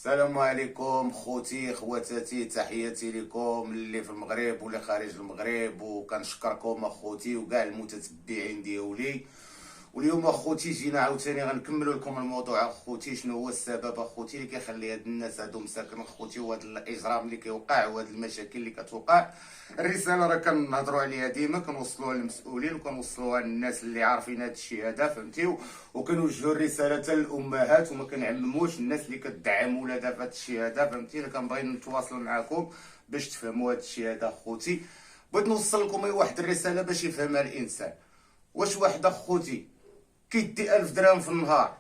السلام عليكم خوتي خواتاتي، تحياتي لكم اللي في المغرب واللي خارج المغرب، وكنشكركم اخوتي وكاع المتتبعين ديالي. واليوم اخوتي جينا عاوتاني غنكملوا لكم الموضوع اخوتي. شنو هو السبب اخوتي اللي كيخلي هاد الناس هادو مساكن اخوتي، وهاد الاجرام اللي كيوقع وهاد المشاكل اللي كتوقع؟ الرساله راه كنهضروا عليها ديما، كنوصلوها للمسؤولين وكنوصلوها للناس اللي عارفين هاد الشيء هذا، فهمتيو؟ وكنوجهوا الرساله حتى للامهات وما كنعمموش الناس اللي كتدعم ولادها في هاد الشيء هذا، فهمتيني؟ كنبغي نتواصل معكم باش تفهموا هاد الشيء هذا اخوتي. بغيت نوصل لكم واحد الرساله باش يفهمها الانسان. واش واحد اخوتي كيدي 1000 درهم في النهار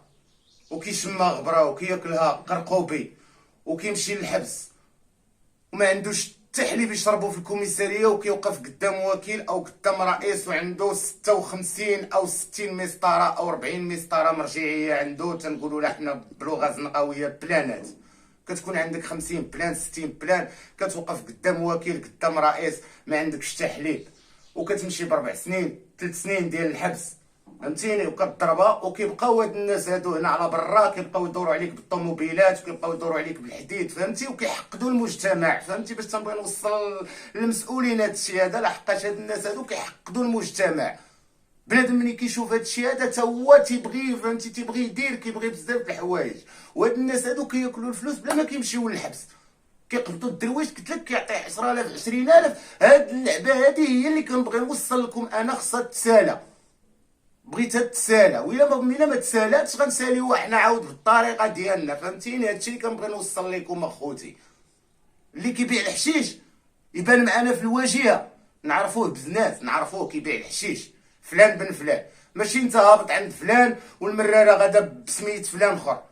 وكيشمى غبره وكياكلها قرقوبي وكيمشي للحبس وما عندوش حتى حليب يشربو في الكوميساريه، وكيوقف قدام وكيل او قدام رئيس وعنده 56 او 60 مسطره او 40 مسطره مرجعيه عنده، تنقولوا لها حنا بلغه زنقاويه بلانات. كتكون عندك 50 بلان 60 بلان، كتوقف قدام وكيل قدام رئيس ما عندكش حتى حليب، وكتمشي ب4 سنين 3 سنين ديال الحبس، فهمتيني؟ وكتضربها. وكيبقاو هاد الناس هادو هنا على برا كيبقاو يدوروا عليك بالطوموبيلات وكيبقاو يدوروا عليك بالحديد، فهمتي؟ وكيحقدوا المجتمع، فهمتي؟ باش تنبغي نوصل للمسؤولين هاد الشيء هذا، لحقاش هاد الناس هادو كيحقدوا المجتمع. بنادم ملي كيشوف هاد الشيء هذا تا هو تيبغي، فهمتي؟ تيبغي يدير، كيبغي بزاف د الحوايج. وهاد الناس هادو كياكلوا الفلوس بلا ما كيمشيو للحبس، كيقبضوا الدرويش. قلت لك كيعطي 10,000 20,000. هاد اللعبه هادي هي اللي كنبغي نوصل لكم انا، خصها تسالى. بغيتها تسالى، وإلا ما تسالاتش غنساليوها حنا عاود بالطريقه ديالنا، فهمتيني؟ هادشي اللي كنبغي نوصل لكم اخوتي. اللي كيبيع الحشيش يبان معنا في الواجهه، نعرفوه بزناس، نعرفوه كيبيع الحشيش فلان بن فلان، ماشي انت هابط عند فلان والمراره غادا بسميت فلان اخر.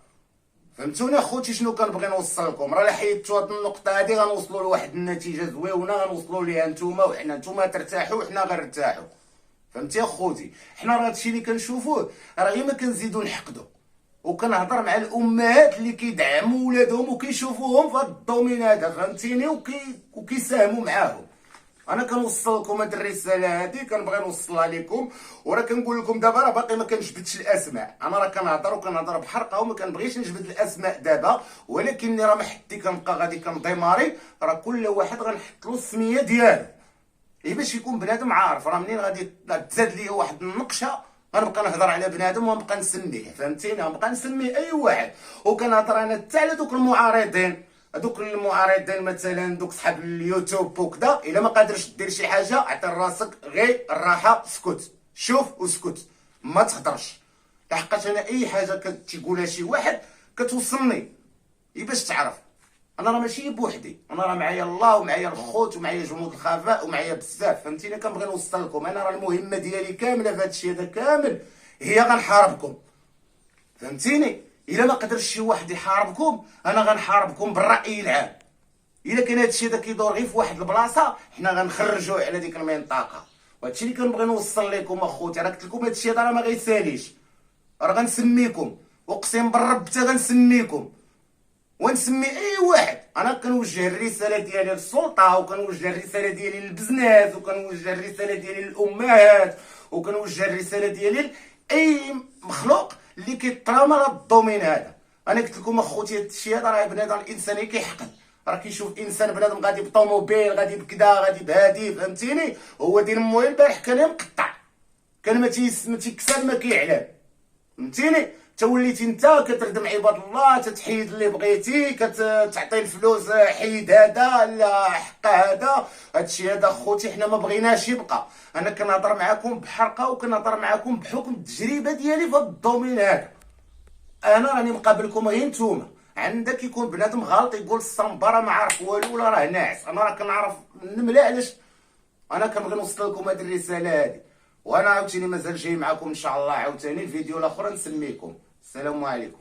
فهمتوني اخوتي شنو كنبغي نوصل لكم؟ راه حيدتوا هاد النقطه هادي غنوصلوا لواحد النتيجه زويونه، غنوصلوا ليها نتوما، وحنا نتوما ترتاحوا وحنا غنرتاحوا، فهمتي اخوتي؟ حنا راه هادشي اللي كنشوفوه راه غير ما كنزيدو نحقدو. وكنهضر مع الامهات اللي كيدعموا ولادهم وكيشوفوهم في هاد الدومين هذا، فهمتيني؟ وكيساهموا معاهم. انا كنوصل لكم هاد الرساله هادي، كنبغي نوصلها لكم. وراه كنقول لكم دابا راه باقي ما كنجبدش الاسماء، انا راه كنهضر بحرقه وما كنبغيش نجبد الاسماء دابا، ولكن راه ما حدي كنبقى غادي كنديماري، راه كل واحد غنحط له السميه ديالو باش يكون بنادم عارف. راه منين غادي تزاد لي واحد النقشه غنبقى نهضر على بنادم ونبقى نسميه، فهمتيني؟ غنبقى نسمي اي واحد. وكنهضر انا حتى على دوك المعارضين، مثلا دوك صحاب اليوتيوب وكذا. الا ما قادرش دير شي حاجه عطي راسك غير الراحه، سكت، شوف وسكت، ما تهضرش. لحقاش انا اي حاجه كتقولها شي واحد كتوصلني باش تعرف انا راه ماشي بوحدي، انا راه معايا الله ومعايا الخوت ومعايا جنود الخفاء ومعايا بزاف، فهمتيني؟ كنبغي نوصل لكم انا راه المهمه ديالي كامله في هذا الشيء هذا كامل هي غنحاربكم، فهمتيني؟ الا ما قدرش شي واحد يحاربكم انا غنحاربكم بالراي العام. الا كان هذا الشيء هذا كيدور غير في واحد البلاصه حنا غنخرجوه على ديك المنطقه. وهذا الشيء اللي كنبغي نوصل لكم اخوتي. راه قلت لكم هذا الشيء هذا راه ما غيساليش، راه غنسميكم، اقسم بالرب حتى غنسميكم ونسمي اي واحد. انا كنوجه الرساله ديالي للسلطه، وكنوجه الرساله ديالي للبزنس، وكنوجه الرساله ديالي للامهات، وكنوجه الرساله ديالي لاي مخلوق اللي كيترامى لهاد الدومين هذا. انا قلت لكم اخوتي هاد الشيء هذا راه بنادم الانساني كيحقد، راه كيشوف انسان بنادم غادي بطوموبيل، غادي بكذا، غادي بهادي، فهمتيني؟ هو ديال مويه البارح كان مقطع، كان ما تيكسب ما كيعلم، فهمتيني؟ توليتي انت كتردم عباد الله، تتحيد اللي بغيتي، كتعطي الفلوس، حيد هذا لا حق هذا. هادشي هذا خوتي حنا ما بغيناش يبقى. انا كنهضر معكم بحرقه وكنهضر معكم بحكم التجربه ديالي في هذا الدومين هذا. انا راني مقابلكم غير نتوما. عندك يكون بنادم غلط يقول الصنبره ما عارف والو ولا راه ناعس، انا راه كنعرف نملا. علاش انا كنبغي نوصل لكم هذه الرساله هذه. وانا عاوتاني مازال جاي معكم ان شاء الله عاوتاني الفيديو الاخر نسميكم. السلام عليكم.